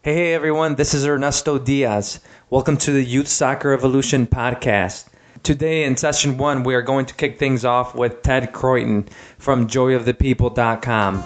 Hey everyone, this is Ernesto Diaz. Welcome to the Youth Soccer Evolution podcast. Today in session 1, we are going to kick things off with Ted Kroeten from joyofthepeople.com.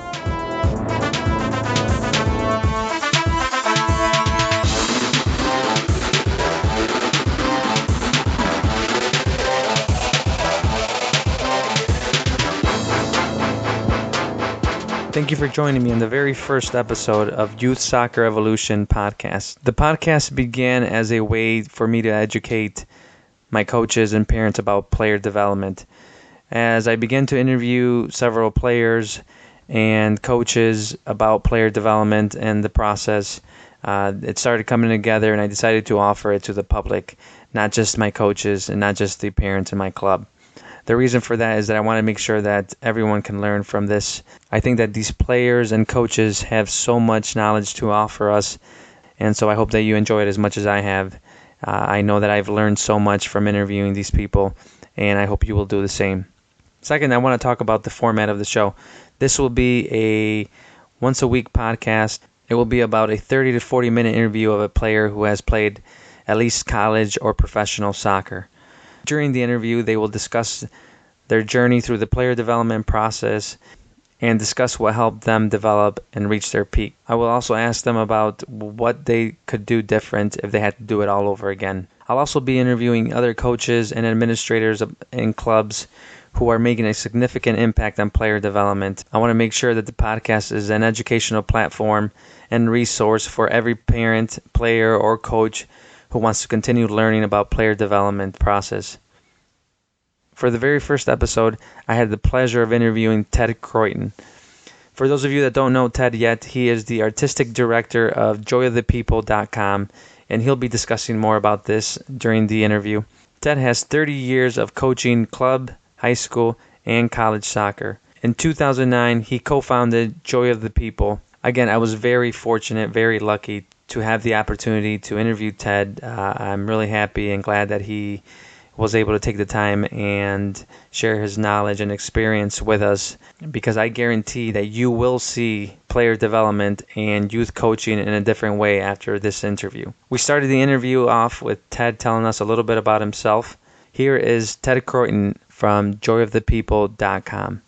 Thank you for joining me in the very first episode of Youth Soccer Evolution podcast. The podcast began as a way for me to educate my coaches and parents about player development. As I began to interview several players and coaches about player development and the process, it started coming together, and I decided to offer it to the public, not just my coaches and not just the parents in my club. The reason for that is that I want to make sure that everyone can learn from this. I think that these players and coaches have so much knowledge to offer us, and so I hope that you enjoy it as much as I have. I know that I've learned so much from interviewing these people, and I hope you will do the same. Second, I want to talk about the format of the show. This will be a once-a-week podcast. It will be about a 30 to 40-minute interview of a player who has played at least college or professional soccer. During the interview, they will discuss their journey through the player development process and discuss what helped them develop and reach their peak. I will also ask them about what they could do different if they had to do it all over again. I'll also be interviewing other coaches and administrators in clubs who are making a significant impact on player development. I want to make sure that the podcast is an educational platform and resource for every parent, player, or coach who wants to continue learning about player development process. For the very first episode, I had the pleasure of interviewing Ted Kroeten. For those of you that don't know Ted yet, he is the artistic director of joyofthepeople.com, and he'll be discussing more about this during the interview. Ted has 30 years of coaching club, high school, and college soccer. In 2009, he co-founded Joy of the People. Again, I was very fortunate, very lucky to have the opportunity to interview Ted. I'm really happy and glad that he was able to take the time and share his knowledge and experience with us, because I guarantee that you will see player development and youth coaching in a different way after this interview. We started the interview off with Ted telling us a little bit about himself. Here is Ted Kroeten from joyofthepeople.com.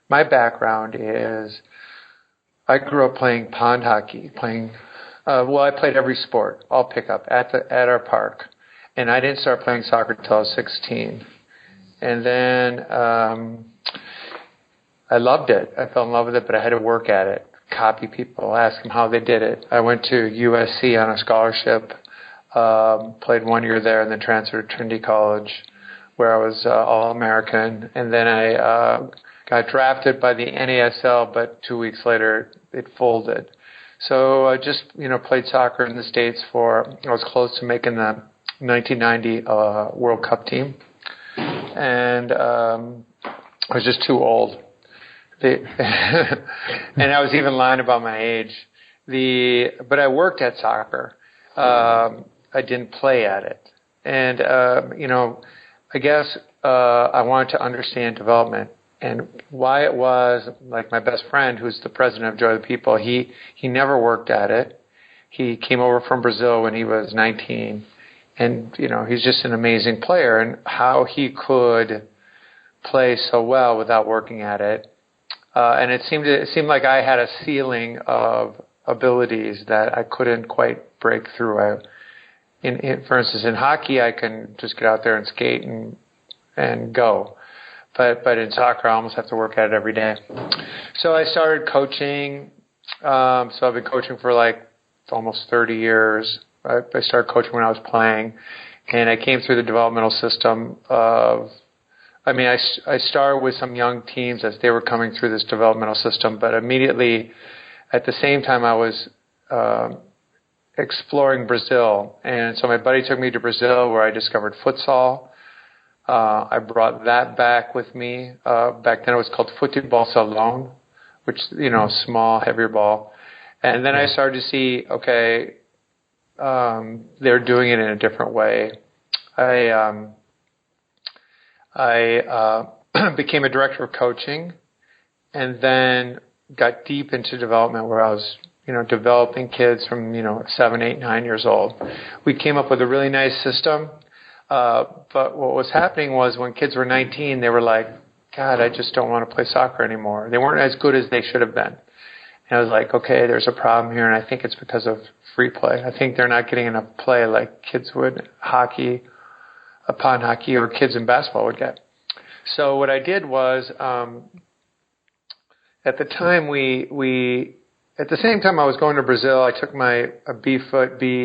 My background is I grew up playing pond hockey, I played every sport, all pickup at our park. And I didn't start playing soccer until I was 16. And then I loved it. I fell in love with it, but I had to work at it, copy people, ask them how they did it. I went to USC on a scholarship, played 1 year there, and then transferred to Trinity College, where I was All-American. And then I got drafted by the NASL, but 2 weeks later it folded. So I just, played soccer in the States I was close to making the 1990 World Cup team. And I was just too old. And I was even lying about my age. But I worked at soccer. I didn't play at it. And, I guess I wanted to understand development. And why it was, like my best friend, who's the president of Joy of the People, he never worked at it. He came over from Brazil when he was 19. And, he's just an amazing player. And how he could play so well without working at it. And it seemed like I had a ceiling of abilities that I couldn't quite break through. For instance, in hockey, I can just get out there and skate and go. But in soccer, I almost have to work at it every day. So I started coaching. So I've been coaching for almost 30 years. I started coaching when I was playing. And I came through the developmental system I started with some young teams as they were coming through this developmental system. But immediately, at the same time, I was exploring Brazil. And so my buddy took me to Brazil, where I discovered futsal. I brought that back with me. Back then it was called Futebol Salão, which, small, heavier ball. And then I started to see, they're doing it in a different way. I became a director of coaching, and then got deep into development, where I was developing kids from, 7, 8, 9 years old. We came up with a really nice system. But what was happening was when kids were 19, they were like, God, I just don't want to play soccer anymore. They weren't as good as they should have been. And I was like, okay, there's a problem here, and I think it's because of free play. I think they're not getting enough play like kids would upon hockey, or kids in basketball would get. So what I did was, at the time at the same time I was going to Brazil, I took my B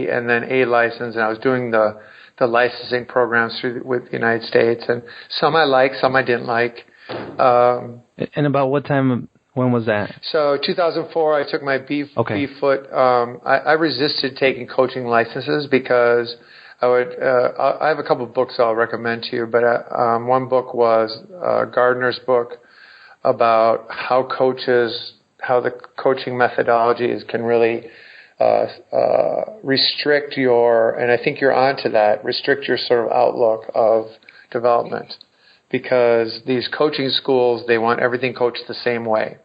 and then A license, and I was doing the licensing programs with the United States, and some I liked, some I didn't like. And about what time? When was that? So 2004, I took my B-foot. I resisted taking coaching licenses because I have a couple of books I'll recommend to you, but one book was Gardner's book about how the coaching methodologies can really restrict and I think you're onto that, restrict your sort of outlook of development, because these coaching schools, they want everything coached the same way.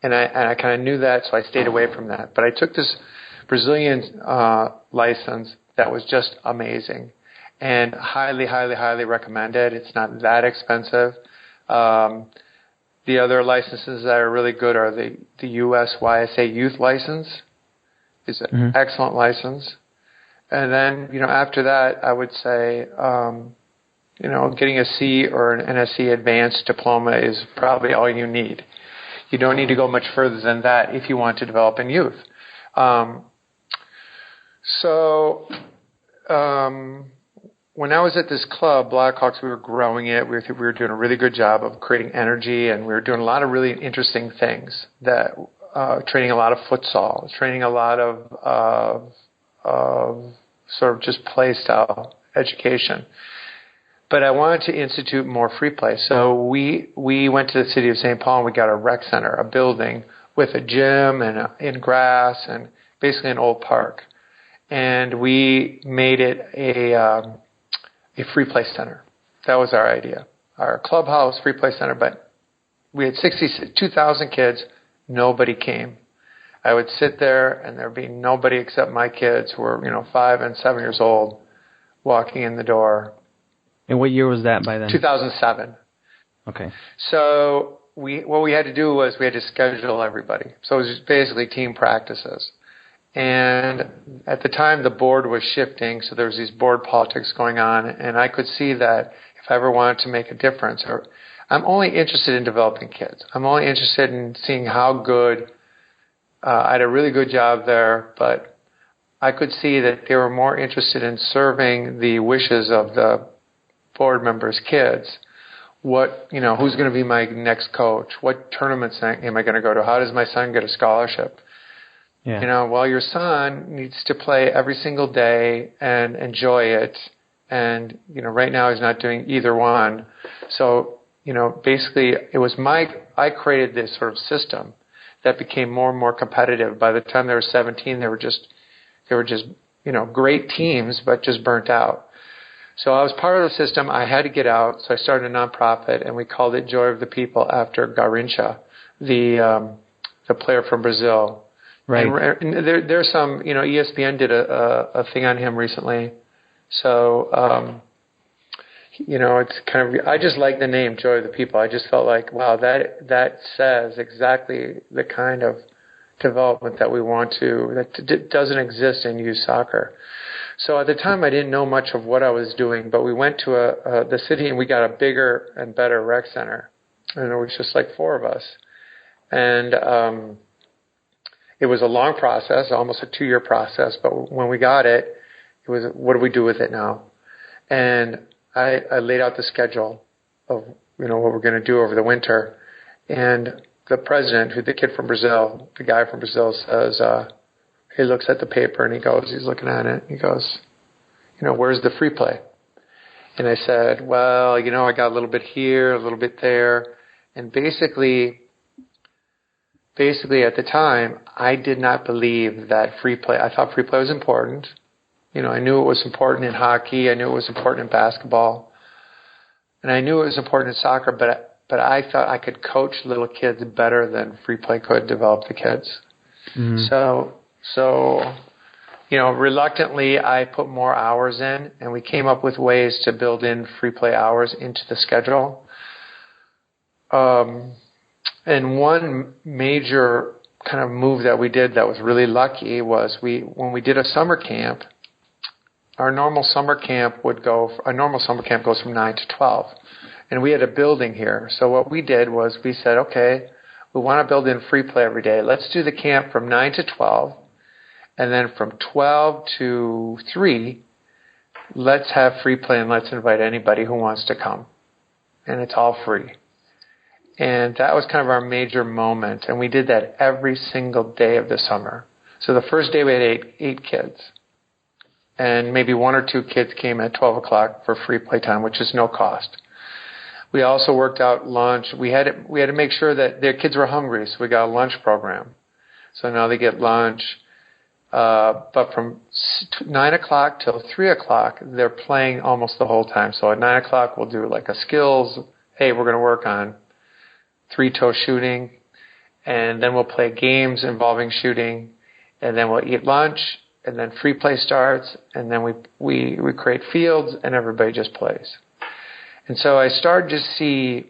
And I kind of knew that, so I stayed away from that. But I took this Brazilian license that was just amazing and highly, highly, highly recommended. It's not that expensive. The other licenses that are really good are the USYSA youth license. It's an excellent license. And then, after that, I would say, getting a C or an NSC advanced diploma is probably all you need. You don't need to go much further than that if you want to develop in youth. When I was at this club, Blackhawks, we were growing it. We were doing a really good job of creating energy, and we were doing a lot of really interesting things. Training a lot of futsal, training a lot of sort of just play style education. But I wanted to institute more free play. So we went to the city of St. Paul and we got a rec center, a building with a gym and in grass and basically an old park. And we made it a free play center. That was our idea. Our clubhouse, free play center, but we had 2,000 kids. Nobody came. I would sit there and there'd be nobody except my kids who were, 5 and 7 years old walking in the door. And what year was that by then? 2007. Okay. So what we had to do was we had to schedule everybody. So it was just basically team practices. And at the time, the board was shifting, so there was these board politics going on, and I could see that if I ever wanted to make a difference, I'm only interested in developing kids. I'm only interested in seeing how good, I had a really good job there, but I could see that they were more interested in serving the wishes of the board members' kids. Who's going to be my next coach? What tournaments am I going to go to? How does my son get a scholarship? Yeah. Well, your son needs to play every single day and enjoy it. And, right now he's not doing either one. So, basically I created this sort of system that became more and more competitive. By the time they were 17, they were just, great teams, but just burnt out. So I was part of the system. I had to get out. So I started a nonprofit and we called it Joy of the People after Garrincha, the player from Brazil. Right. And there's some, ESPN did a thing on him recently. So, it's kind of, I just like the name Joy of the People. I just felt like, wow, that says exactly the kind of development that we want that doesn't exist in youth soccer. So at the time, I didn't know much of what I was doing, but we went to the city and we got a bigger and better rec center. And it was just like 4 of us. And, it was a long process, almost a 2-year process, but when we got it, it was, what do we do with it now? And I laid out the schedule of, what we're going to do over the winter. And the president, the kid from Brazil, the guy from Brazil says, he looks at the paper and he's looking at it, he goes, where's the free play? And I said, well, I got a little bit here, a little bit there. And basically at the time, I did not believe that free play. I thought free play was important. I knew it was important in hockey. I knew it was important in basketball. And I knew it was important in soccer, but I thought I could coach little kids better than free play could develop the kids. So, reluctantly, I put more hours in, and we came up with ways to build in free play hours into the schedule. And one major kind of move that we did that was really lucky was when we did a summer camp, our normal summer camp goes from 9 to 12. And we had a building here. So what we did was we said, okay, we want to build in free play every day. Let's do the camp from 9 to 12. And then from 12 to 3, let's have free play and let's invite anybody who wants to come. And it's all free. And that was kind of our major moment. And we did that every single day of the summer. So the first day we had eight kids. And maybe 1 or 2 kids came at 12 o'clock for free play time, which is no cost. We also worked out lunch. We had to make sure that their kids were hungry, so we got a lunch program. So now they get lunch. But from 9 o'clock till 3 o'clock, they're playing almost the whole time. So at 9 o'clock, we'll do like a skills. Hey, we're going to work on 3-toe shooting. And then we'll play games involving shooting. And then we'll eat lunch. And then free play starts. And then we create fields and everybody just plays. And so I started to see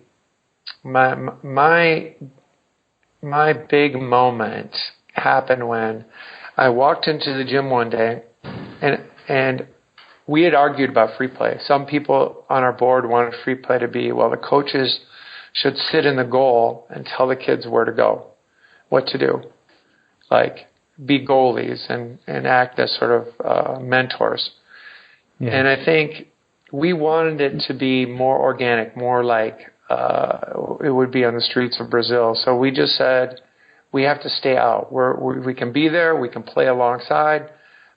my big moment happen when I walked into the gym one day, and we had argued about free play. Some people on our board wanted free play to be, well, the coaches should sit in the goal and tell the kids where to go, what to do, like be goalies and act as sort of mentors. Yeah. And I think we wanted it to be more organic, more like it would be on the streets of Brazil. So we just said, we have to stay out. We can be there, we can play alongside,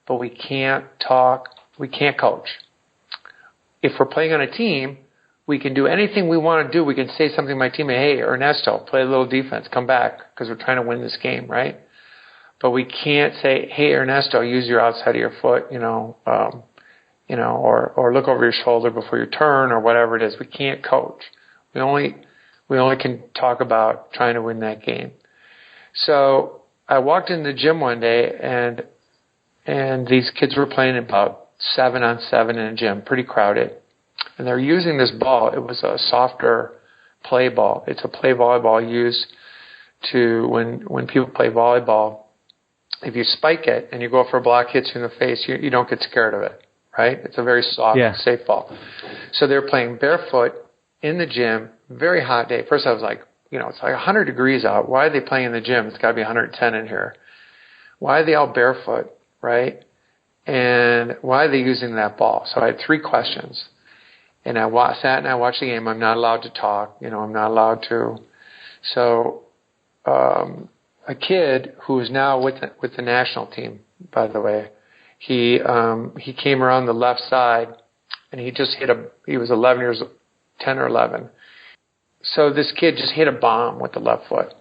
but we can't talk, we can't coach. If we're playing on a team, we can do anything we want to do. We can say something to my teammate, hey, Ernesto, play a little defense, come back, because we're trying to win this game, right? But we can't say, hey, Ernesto, use your outside of your foot, or look over your shoulder before you turn, or whatever it is. We can't coach. We only can talk about trying to win that game. So I walked in the gym one day, and these kids were playing about 7-on-7 in a gym, pretty crowded. And they're using this ball. It was a softer play ball. It's a play volleyball used to, when people play volleyball, if you spike it and you go for a block, hits you in the face, you don't get scared of it, right? It's a very soft, safe ball. So they're playing barefoot in the gym, very hot day. First I was like, it's like 100 degrees out. Why are they playing in the gym? It's got to be 110 in here. Why are they all barefoot, right? And why are they using that ball? So I had 3 questions. And I sat and I watched the game. I'm not allowed to talk. I'm not allowed to. So a kid who is now with the national team, by the way, he came around the left side, and he just he was 10 or 11. So this kid just hit a bomb with the left foot.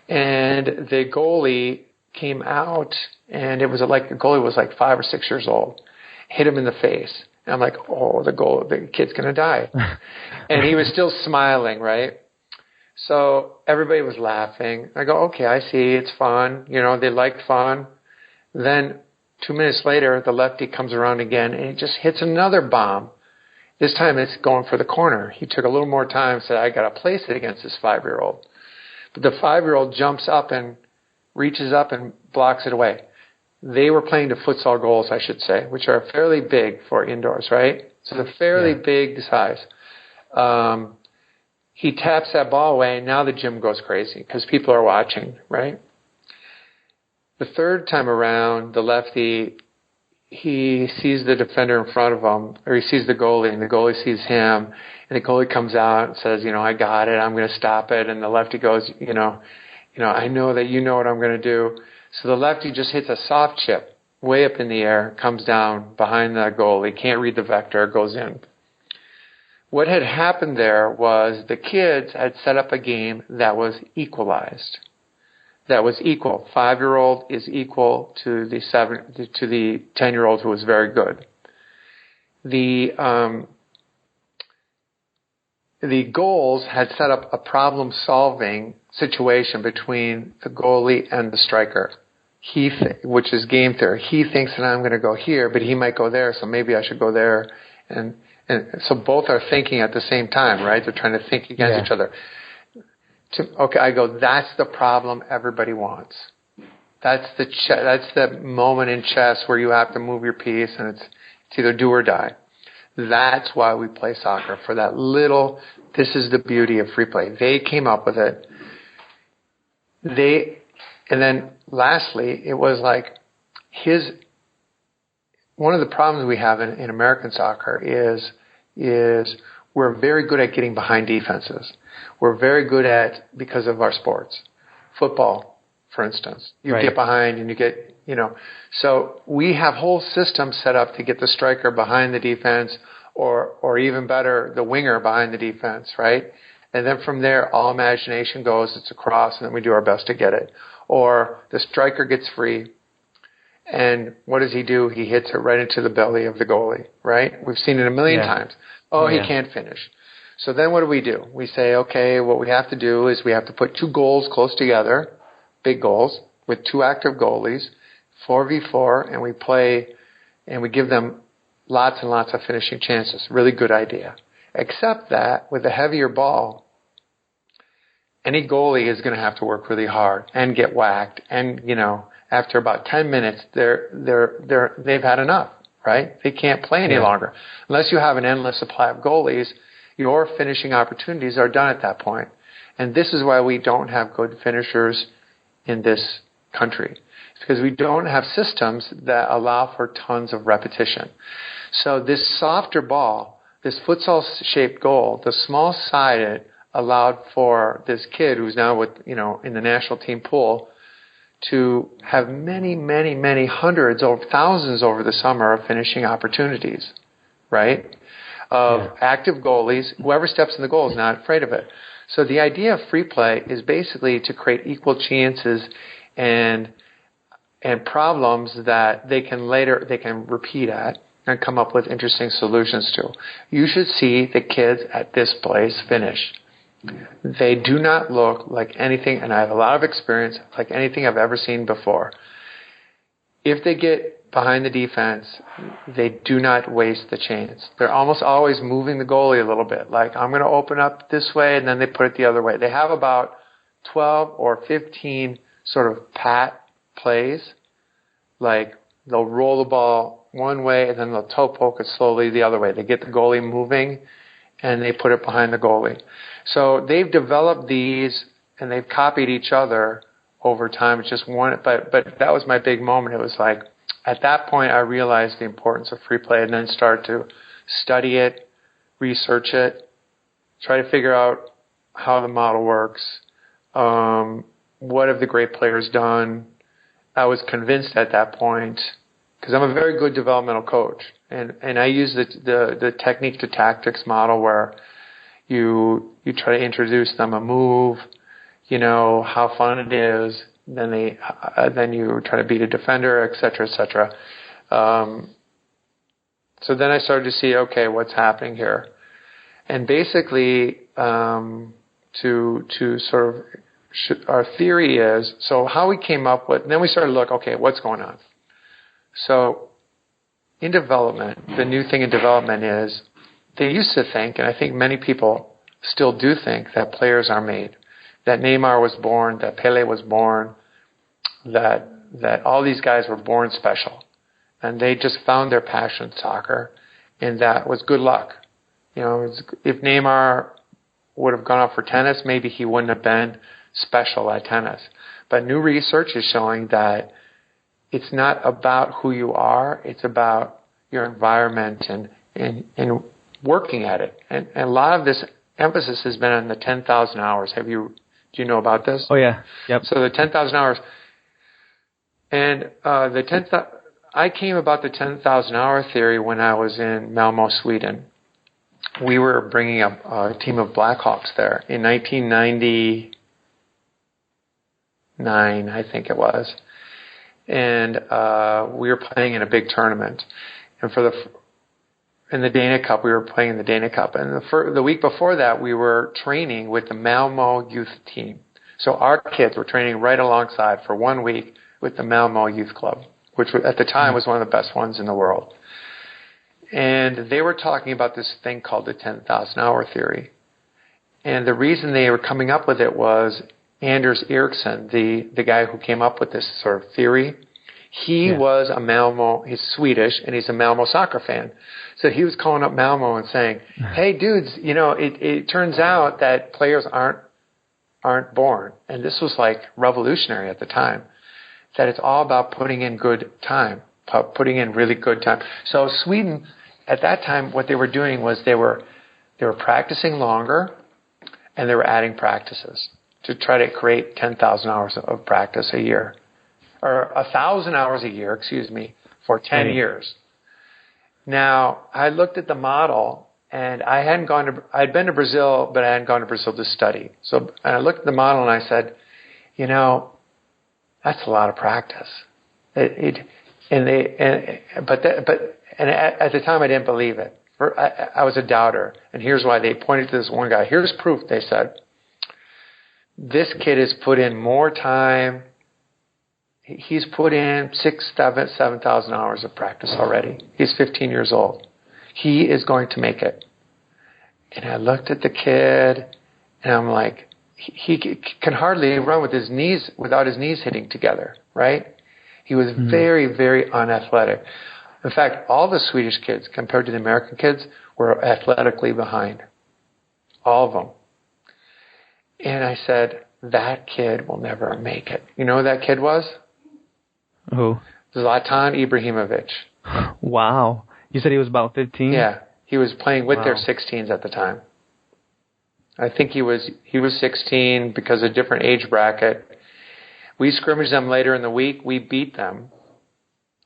And the goalie came out, and it was like the goalie was like 5 or 6 years old, hit him in the face. And I'm like, oh, the kid's going to die. And he was still smiling, right? So everybody was laughing. I go, okay, I see. It's fun. They liked fun. Then 2 minutes later, the lefty comes around again, and he just hits another bomb. This time it's going for the corner. He took a little more time, said, I got to place it against this 5-year-old. But the 5-year-old jumps up and reaches up and blocks it away. They were playing the futsal goals, I should say, which are fairly big for indoors, right? So they're fairly big size. He taps that ball away, and now the gym goes crazy because people are watching, right? The third time around, the lefty, he sees the defender in front of him, or he sees the goalie, and the goalie sees him, and the goalie comes out and says, I got it, I'm going to stop it, and the lefty goes, I know that you know what I'm going to do. So the lefty just hits a soft chip way up in the air, comes down behind the goalie, can't read the vector, goes in. What had happened there was the kids had set up a game that was equalized. That was equal. 5-year-old is equal to the 10-year-old who was very good. The goals had set up a problem-solving situation between the goalie and the striker. Which is game theory. He thinks that I'm going to go here, but he might go there, so maybe I should go there. And so both are thinking at the same time, right? They're trying to think against each other. I go, that's the problem everybody wants. That's the moment in chess where you have to move your piece, and it's either do or die. That's why we play soccer, for that little, this is the beauty of free play. They came up with it. And then lastly, it was like one of the problems we have in American soccer is we're very good at getting behind defenses. We're very good at, because of our sports. Football, for instance. You get behind and you get, so we have whole systems set up to get the striker behind the defense or even better, the winger behind the defense, right? And then from there, all imagination goes, it's a cross, and then we do our best to get it. Or the striker gets free, and what does he do? He hits it right into the belly of the goalie, right? We've seen it a million times. He can't finish. So then what do? We say, okay, what we have to do is we have to put two goals close together, big goals, with two active goalies, 4v4, and we play, and we give them lots and lots of finishing chances. Really good idea. Except that with a heavier ball, any goalie is going to have to work really hard and get whacked. And, after about 10 minutes, they've had enough, right? They can't play any longer. Unless you have an endless supply of goalies, your finishing opportunities are done at that point. And this is why we don't have good finishers in this country. It's because we don't have systems that allow for tons of repetition. So this softer ball, this futsal-shaped goal, the small-sided, allowed for this kid who's now in the national team pool to have many, many, many hundreds or thousands over the summer of finishing opportunities, right? Of active goalies. Whoever steps in the goal is not afraid of it. So the idea of free play is basically to create equal chances and problems that they can repeat at and come up with interesting solutions to. You should see the kids at this place finish. They do not look like anything, and I have a lot of experience, like anything I've ever seen before. If they get behind the defense, they do not waste the chance. They're almost always moving the goalie a little bit, like I'm going to open up this way, and then they put it the other way. They have about 12 or 15 sort of pat plays, like they'll roll the ball one way, and then they'll toe poke it slowly the other way. They get the goalie moving, and they put it behind the goalie. So they've developed these, and they've copied each other over time. It's just one, but that was my big moment. It was like, at that point, I realized the importance of free play, and then start to study it, research it, try to figure out how the model works. What have the great players done? I was convinced at that point, because I'm a very good developmental coach, and I use the technique to tactics model where you try to introduce them a move, how fun it is, then you try to beat a defender, et cetera, et cetera. So then I started to see, okay, what's happening here, and basically to sort of our theory is, so how we came up with, and then we started to look, okay, what's going on? So in development, the new thing in development is they used to think, and I think many people still do think, that players are made, that Neymar was born, that Pele was born, that all these guys were born special, and they just found their passion in soccer, and that was good luck. If Neymar would have gone up for tennis, maybe he wouldn't have been special at tennis. But new research is showing that it's not about who you are, it's about your environment and working at it. And a lot of this emphasis has been on the 10,000 hours. Do you know about this? Oh, yeah. Yep. So the 10,000 hours. And I came about the 10,000 hour theory when I was in Malmö, Sweden. We were bringing up a team of Blackhawks there in 1999, I think it was. And we were playing in a big tournament. And in the Dana Cup, we were playing in the Dana Cup. And the week before that, we were training with the Malmö youth team. So our kids were training right alongside for 1 week with the Malmo Youth Club, which at the time was one of the best ones in the world. And they were talking about this thing called the 10,000 hour theory. And the reason they were coming up with it was Anders Ericsson, the guy who came up with this sort of theory. He was a Malmo, he's Swedish, and he's a Malmo soccer fan. So he was calling up Malmo and saying, hey, dudes, you know, it turns out that players aren't born. And this was like revolutionary at the time, that it's all about putting in good time, putting in really good time. So Sweden, at that time, what they were doing was they were practicing longer, and they were adding practices to try to create 10,000 hours of practice a year, or 1,000 hours a year, for 10 years. Now, I looked at the model, and I'd been to Brazil, but I hadn't gone to Brazil to study. So I looked at the model and I said, you know, that's a lot of practice. But at the time I didn't believe it. I was a doubter, and here's why. They pointed to this one guy. Here's proof, they said. This kid has put in more time. He's put in 7,000 hours of practice already. He's 15 years old. He is going to make it. And I looked at the kid, and I'm like, he can hardly run with his knees without his knees hitting together, right? He was very, very unathletic. In fact, all the Swedish kids, compared to the American kids, were athletically behind. All of them. And I said, that kid will never make it. You know who that kid was? Who? Zlatan Ibrahimović. Wow. You said he was about 15? Yeah. He was playing with their 16s at the time. I think he was 16 because of a different age bracket. We scrimmaged them later in the week. We beat them.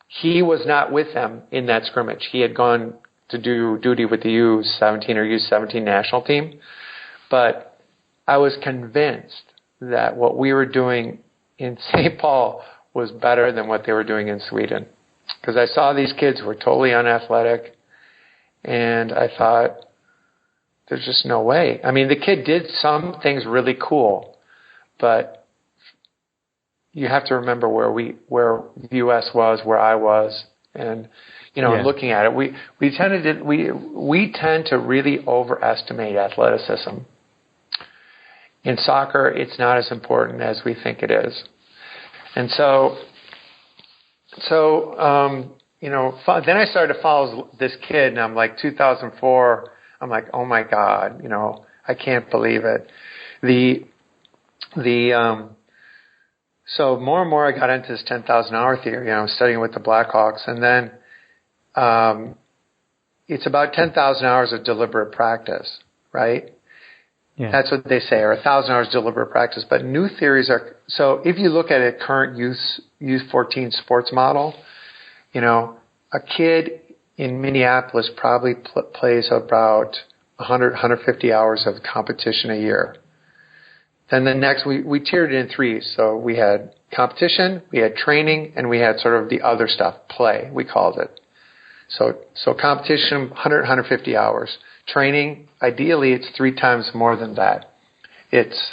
He was not with them in that scrimmage. He had gone to do duty with the U17 or U17 national team. But I was convinced that what we were doing in St. Paul was better than what they were doing in Sweden. Because I saw these kids who were totally unathletic, and I thought, there's just no way. I mean, the kid did some things really cool, but you have to remember where the U.S. was, where I was, and looking at it, we tend to really overestimate athleticism. In soccer, it's not as important as we think it is, and so then I started to follow this kid, and I'm like 2004. I'm like, oh my God, I can't believe it. So more and more I got into this 10,000 hour theory. I was studying with the Blackhawks, and then it's about 10,000 hours of deliberate practice, right? Yeah. That's what they say, or 1,000 hours deliberate practice. But new theories are, so if you look at a current youth 14 sports model, a kid in Minneapolis probably plays about 100, 150 hours of competition a year. Then the next, we tiered it in threes. So we had competition, we had training, and we had sort of the other stuff, play, we called it. So competition, 100, 150 hours. Training, ideally, it's 3 times more than that. It's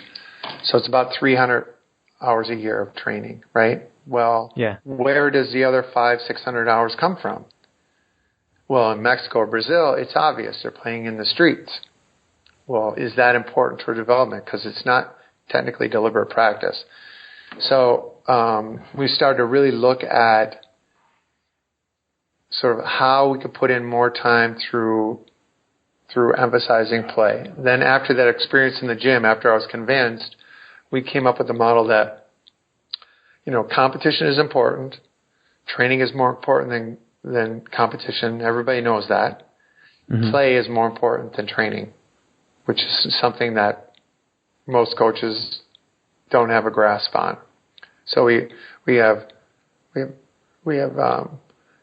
about 300 hours a year of training, right? Well, Where does the other 500, 600 hours come from? Well, in Mexico or Brazil, it's obvious. They're playing in the streets. Well, is that important for development? Because it's not technically deliberate practice. So we started to really look at sort of how we could put in more time through emphasizing play. Then after that experience in the gym, after I was convinced, we came up with a model that, competition is important. Training is more important than competition. Everybody knows that. Mm-hmm. Play is more important than training, which is something that most coaches don't have a grasp on. So we have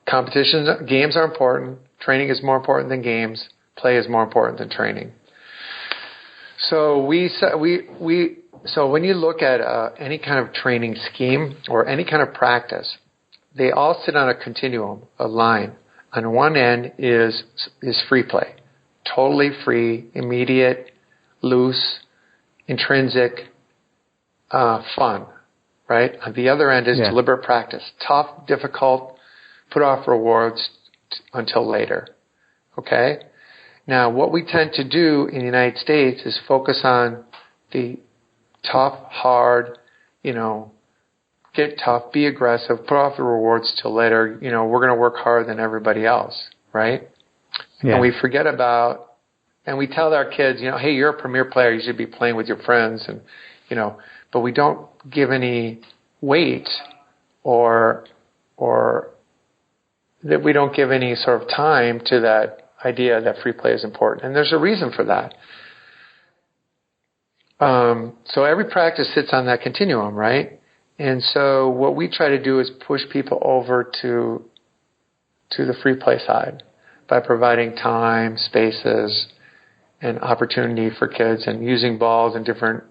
competitions. Games are important. Training is more important than games. Play is more important than training. So so when you look at any kind of training scheme or any kind of practice, they all sit on a continuum, a line. On one end is free play, totally free, immediate, loose, intrinsic, fun, right? On the other end is deliberate practice. Tough, difficult, put off rewards until later. Okay? Now, what we tend to do in the United States is focus on the tough, hard, get tough, be aggressive, put off the rewards till later. We're going to work harder than everybody else, right? Yeah. And we forget about, and we tell our kids, hey, you're a premier player, you should be playing with your friends, and but we don't give any weight or that we don't give any sort of time to that idea that free play is important. And there's a reason for that. So every practice sits on that continuum, right? And so what we try to do is push people over to the free play side by providing time, spaces, and opportunity for kids and using balls and different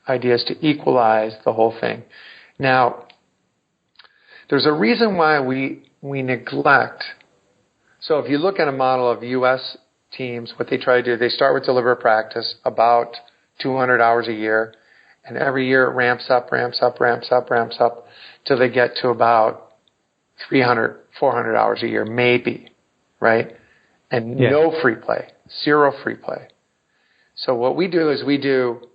ideas to equalize the whole thing. Now, there's a reason why we neglect. So if you look at a model of U.S. teams, what they try to do, they start with deliberate practice, about 200 hours a year, and every year it ramps up till they get to about 300, 400 hours a year, maybe, right? And no free play, zero free play. So what we do is we do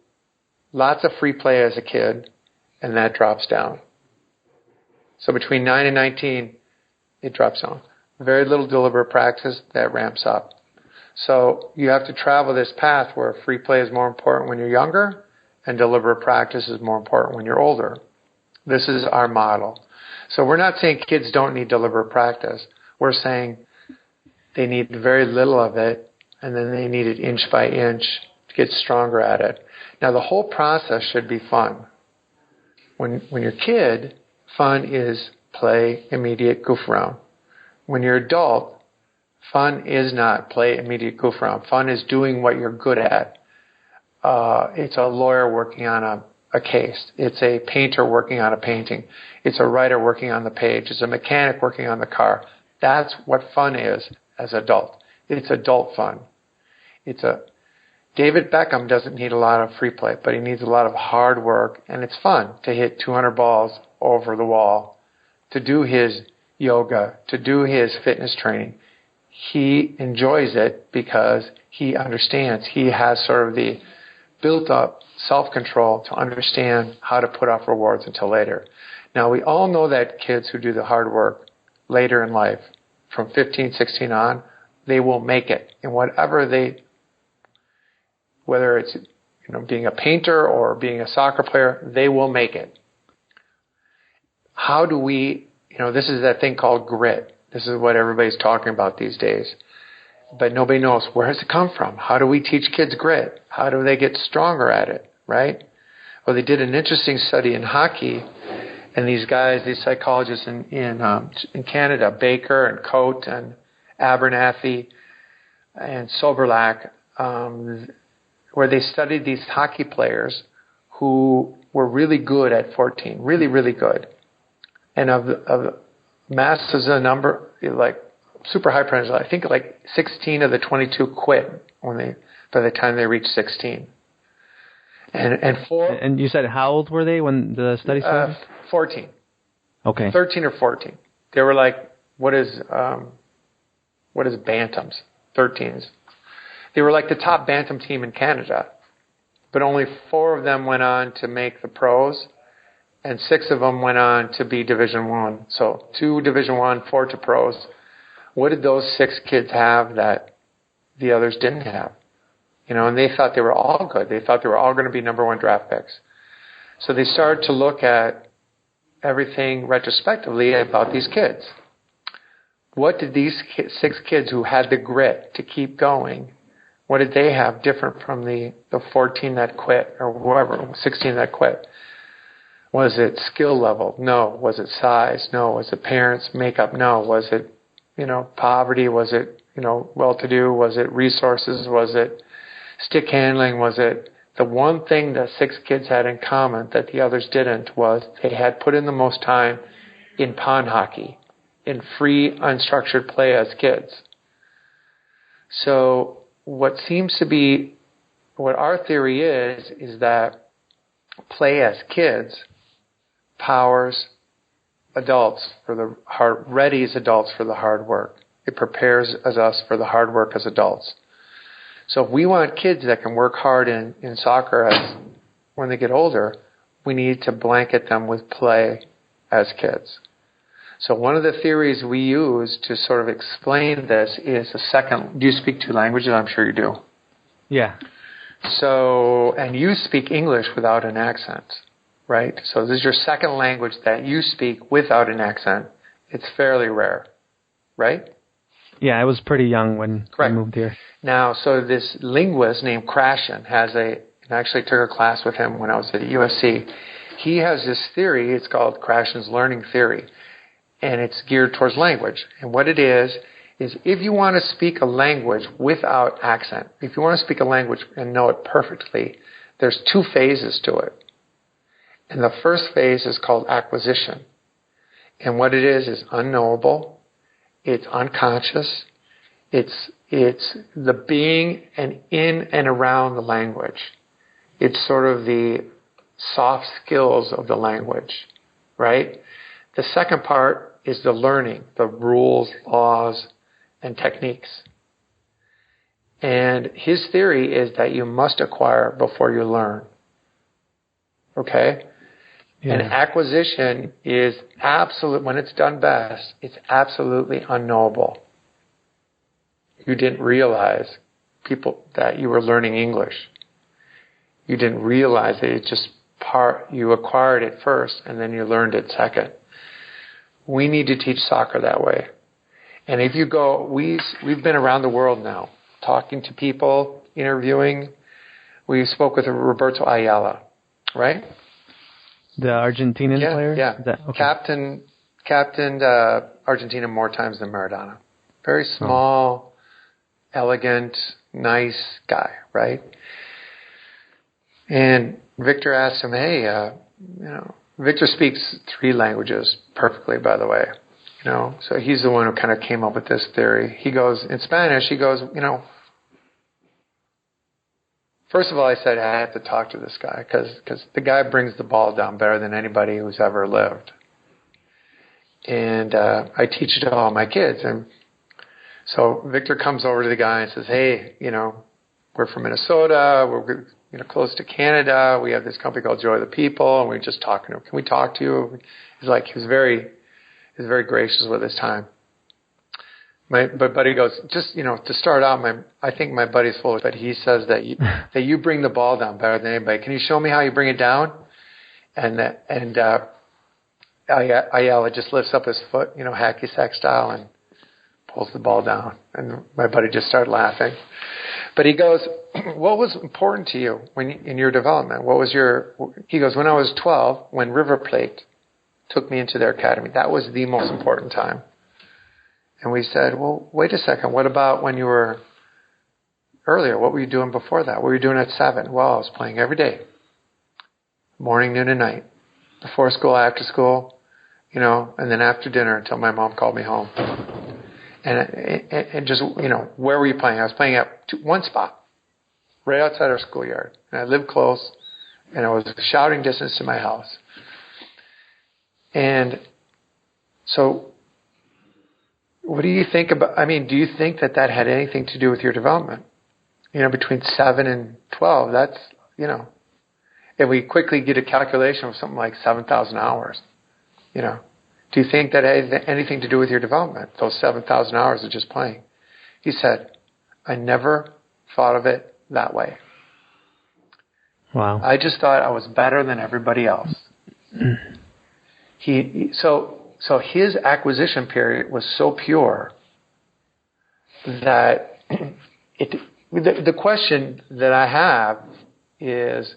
lots of free play as a kid, and that drops down. So between 9 and 19, it drops down. Very little deliberate practice, that ramps up. So you have to travel this path where free play is more important when you're younger, and deliberate practice is more important when you're older. This is our model. So we're not saying kids don't need deliberate practice. We're saying they need very little of it, and then they need it inch by inch to get stronger at it. Now, the whole process should be fun. When you're a kid, fun is play, immediate, goof around. When you're adult, fun is not play, immediate, goof around. Fun is doing what you're good at. It's a lawyer working on a case. It's a painter working on a painting. It's a writer working on the page. It's a mechanic working on the car. That's what fun is as an adult. It's adult fun. David Beckham doesn't need a lot of free play, but he needs a lot of hard work, and it's fun to hit 200 balls over the wall, to do his yoga, to do his fitness training. He enjoys it because he understands. He has sort of the built-up self-control to understand how to put off rewards until later. Now, we all know that kids who do the hard work later in life, from 15, 16 on, they will make it in whatever whether it's being a painter or being a soccer player, they will make it. How do we, this is that thing called grit. This is what everybody's talking about these days. But nobody knows, where does it come from? How do we teach kids grit? How do they get stronger at it, right? Well, they did an interesting study in hockey, and these guys, these psychologists in Canada, Baker and Cote and Abernathy and Soberlac, where they studied these hockey players who were really good at 14, really, really good. And of masses of number, like super high percentage, I think like 16 of the 22 quit by the time they reached 16. And you said how old were they when the study started? 14. Okay. 13 or 14. They were like, what is bantams? 13s. They were like the top bantam team in Canada, but only 4 of them went on to make the pros, and 6 of them went on to be Division I. So 2 Division I, 4 to pros. What did those 6 kids have that the others didn't have? And they thought they were all good. They thought they were all going to be number 1 draft picks. So they started to look at everything retrospectively about these kids. What did these 6 kids who had the grit to keep going, what did they have different from the 14 that quit, or whoever, 16 that quit? Was it skill level? No. Was it size? No. Was it parents' makeup? No. Was it, poverty? Was it, well-to-do? Was it resources? Was it stick handling? Was it the one thing that 6 kids had in common that the others didn't was they had put in the most time in pond hockey, in free, unstructured play as kids. So what seems to be, what our theory is that play as kids powers adults for the hard, readies adults for the hard work. It prepares us for the hard work as adults. So if we want kids that can work hard in soccer when they get older, we need to blanket them with play as kids. So one of the theories we use to sort of explain this is a second. Do you speak 2 languages? I'm sure you do. Yeah. So, and you speak English without an accent, right? So this is your second language that you speak without an accent. It's fairly rare, right? Yeah, I was pretty young when I moved here. Now, so this linguist named Kroeten I actually took a class with him when I was at USC. He has this theory, it's called Kroeten's learning theory, and it's geared towards language. And what it is if you want to speak a language without accent, if you want to speak a language and know it perfectly, there's 2 phases to it. And the first phase is called acquisition. And what it is unknowable, it's unconscious, it's the being and in and around the language. It's sort of the soft skills of the language, right? The second part is the learning, the rules, laws, and techniques. And his theory is that you must acquire before you learn. Okay? Yeah. And acquisition is when it's done best, it's absolutely unknowable. You didn't realize that you were learning English. You didn't realize that it's just you acquired it first and then you learned it second. We need to teach soccer that way. And if you go, we've been around the world now, talking to people, interviewing. We spoke with Roberto Ayala, right? The Argentinian player? Yeah, okay. Captained Argentina more times than Maradona. Very small, elegant, nice guy, right? And Victor asked him, hey, Victor speaks 3 languages perfectly, by the way. So he's the one who kind of came up with this theory. He goes, in Spanish, first of all, I said, I have to talk to this guy because the guy brings the ball down better than anybody who's ever lived. And I teach it to all my kids. And so Victor comes over to the guy and says, hey, we're from Minnesota. We're close to Canada. We have this company called Joy of the People, and we're just talking to him. Can we talk to you? He was very gracious with his time. But buddy goes, just, to start out, I think my buddy's full, but he says that you bring the ball down better than anybody. Can you show me how you bring it down? And Ayala just lifts up his foot, hacky sack style, and pulls the ball down. And my buddy just started laughing. But he goes, what was important to you in your development? He goes, when I was 12, when River Plate took me into their academy, that was the most important time. And we said, well, wait a second. What about when you were earlier? What were you doing before that? What were you doing at 7? Well, I was playing every day. Morning, noon, and night. Before school, after school, and then after dinner until my mom called me home. And just, where were you playing? I was playing at one spot, right outside our schoolyard. And I lived close, and I was shouting distance to my house. And so what do you think about, do you think that had anything to do with your development? Between 7 and 12, that's, if we quickly get a calculation of something like 7,000 hours, do you think that had anything to do with your development, those 7,000 hours of just playing? He said, I never thought of it that way. Wow. I just thought I was better than everybody else. So his acquisition period was so pure that the question that I have is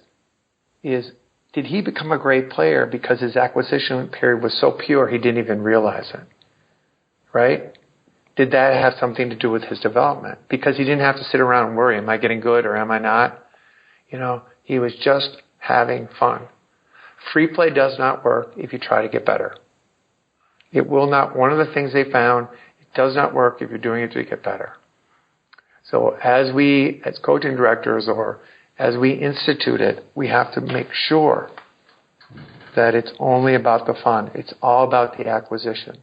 did he become a great player because his acquisition period was so pure he didn't even realize it? Right? Did that have something to do with his development? Because he didn't have to sit around and worry, am I getting good or am I not? He was just having fun. Free play does not work if you try to get better. It will not. One of the things they found, it does not work if you're doing it to get better. So as coaching directors or as we institute it, we have to make sure that it's only about the fun. It's all about the acquisition.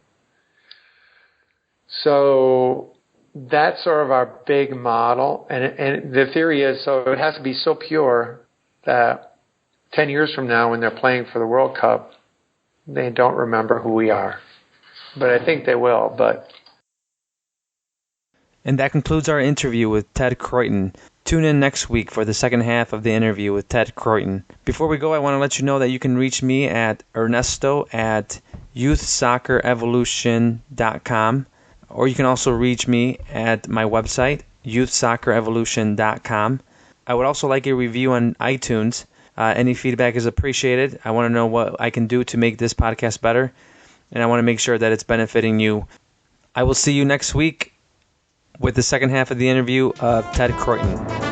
So that's sort of our big model. And the theory is, so it has to be so pure that 10 years from now when they're playing for the World Cup, they don't remember who we are. But I think they will. And that concludes our interview with Ted Kroeten. Tune in next week for the second half of the interview with Ted Kroeten. Before we go, I want to let you know that you can reach me at ernesto@youthsoccerevolution.com, or you can also reach me at my website, youthsoccerevolution.com. I would also like a review on iTunes. Any feedback is appreciated. I want to know what I can do to make this podcast better, and I want to make sure that it's benefiting you. I will see you next week with the second half of the interview of Ted Kroeten.